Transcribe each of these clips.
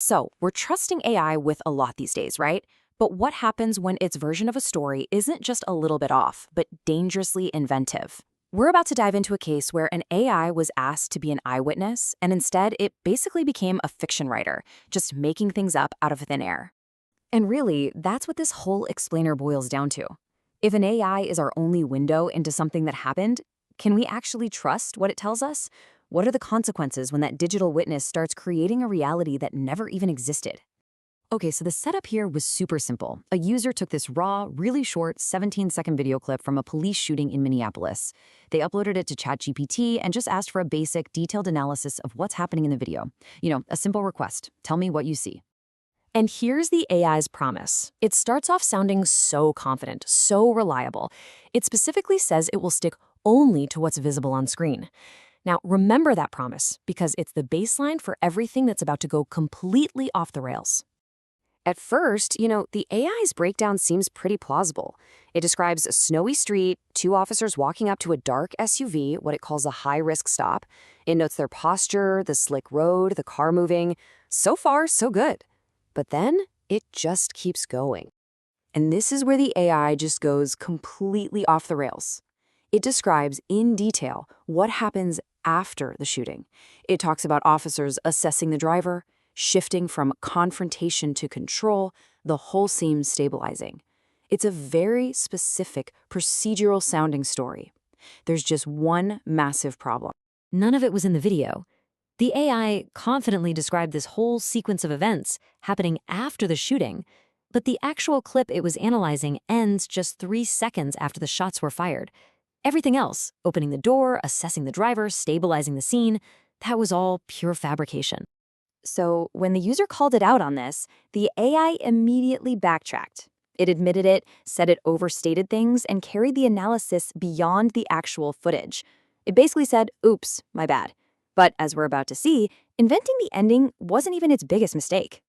So, we're trusting AI with a lot these days, right? But what happens when its version of a story isn't just a little bit off, but dangerously inventive? We're about to dive into a case where an AI was asked to be an eyewitness, and instead it basically became a fiction writer, just making things up out of thin air. And really, that's what this whole explainer boils down to. If an AI is our only window into something that happened, can we actually trust what it tells us? What are the consequences when that digital witness starts creating a reality that never even existed? Okay, so the setup here was super simple. A user took this raw, really short 17-second video clip from a police shooting in Minneapolis. They uploaded it to ChatGPT and just asked for a basic, detailed analysis of what's happening in the video. A simple request. Tell me what you see. And here's the AI's promise. It starts off sounding so confident, so reliable. It specifically says it will stick only to what's visible on screen. Now, remember that promise, because it's the baseline for everything that's about to go completely off the rails. At first, the AI's breakdown seems pretty plausible. It describes a snowy street, two officers walking up to a dark SUV, what it calls a high-risk stop. It notes their posture, the slick road, the car moving. So far, so good. But then it just keeps going. And this is where the AI just goes completely off the rails. It describes in detail what happens after the shooting. It talks about officers assessing the driver, shifting from confrontation to control, the whole scene stabilizing. It's a very specific, procedural-sounding story. There's just one massive problem. None of it was in the video. The AI confidently described this whole sequence of events happening after the shooting, but the actual clip it was analyzing ends just 3 seconds after the shots were fired. Everything else, opening the door, assessing the driver, stabilizing the scene, that was all pure fabrication. So when the user called it out on this, the AI immediately backtracked. It admitted it, said it overstated things, and carried the analysis beyond the actual footage. It basically said, oops, my bad. But as we're about to see, inventing the ending wasn't even its biggest mistake.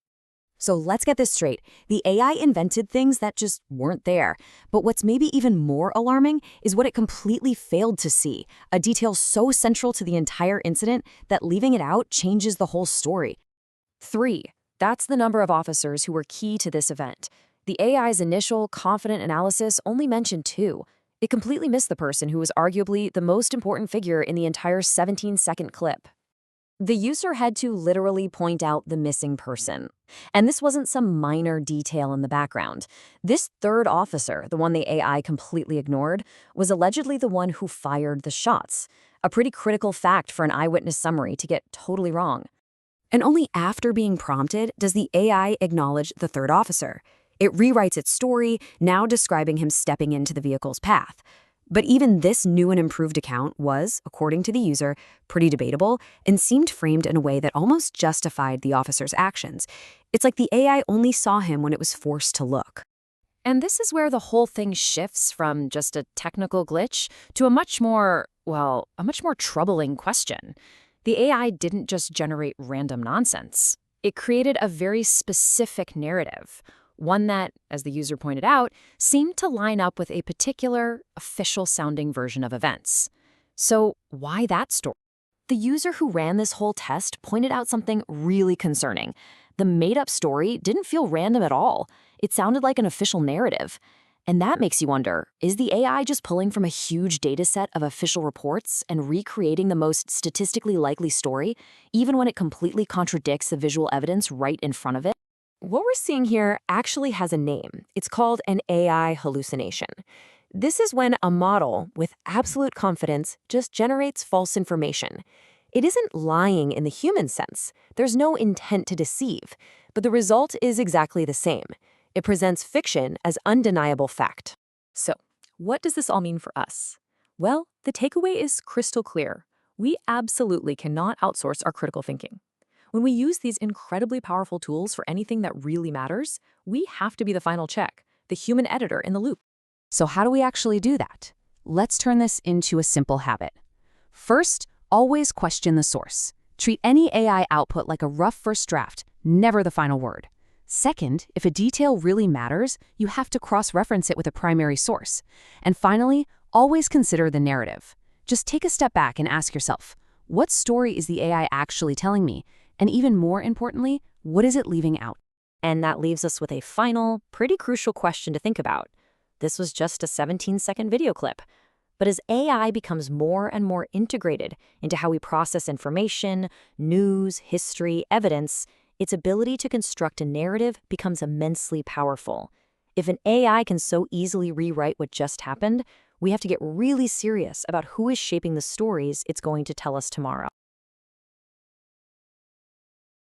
So let's get this straight. The AI invented things that just weren't there. But what's maybe even more alarming is what it completely failed to see, a detail so central to the entire incident that leaving it out changes the whole story. 3. That's the number of officers who were key to this event. The AI's initial, confident analysis only mentioned 2. It completely missed the person who was arguably the most important figure in the entire 17-second clip. The user had to literally point out the missing person. And this wasn't some minor detail in the background. This third officer, the one the AI completely ignored, was allegedly the one who fired the shots. A pretty critical fact for an eyewitness summary to get totally wrong. And only after being prompted does the AI acknowledge the third officer. It rewrites its story, now describing him stepping into the vehicle's path. But even this new and improved account was, according to the user, pretty debatable and seemed framed in a way that almost justified the officer's actions. It's like the AI only saw him when it was forced to look. And this is where the whole thing shifts from just a technical glitch to a much more troubling question. The AI didn't just generate random nonsense. It created a very specific narrative. One that, as the user pointed out, seemed to line up with a particular, official-sounding version of events. So why that story? The user who ran this whole test pointed out something really concerning. The made-up story didn't feel random at all. It sounded like an official narrative. And that makes you wonder, is the AI just pulling from a huge data set of official reports and recreating the most statistically likely story, even when it completely contradicts the visual evidence right in front of it? What we're seeing here actually has a name. It's called an AI hallucination. This is when a model, with absolute confidence, just generates false information. It isn't lying in the human sense. There's no intent to deceive. But the result is exactly the same. It presents fiction as undeniable fact. So, what does this all mean for us? Well, the takeaway is crystal clear. We absolutely cannot outsource our critical thinking. When we use these incredibly powerful tools for anything that really matters, we have to be the final check, the human editor in the loop. So how do we actually do that? Let's turn this into a simple habit. First, always question the source. Treat any AI output like a rough first draft, never the final word. Second, if a detail really matters, you have to cross-reference it with a primary source. And finally, always consider the narrative. Just take a step back and ask yourself, what story is the AI actually telling me? And even more importantly, What is it leaving out? And that leaves us with a final, pretty crucial question to think about. This was just a 17-second video clip. But as AI becomes more and more integrated into how we process information, news, history, evidence, its ability to construct a narrative becomes immensely powerful. If an AI can so easily rewrite what just happened, we have to get really serious about who is shaping the stories it's going to tell us tomorrow.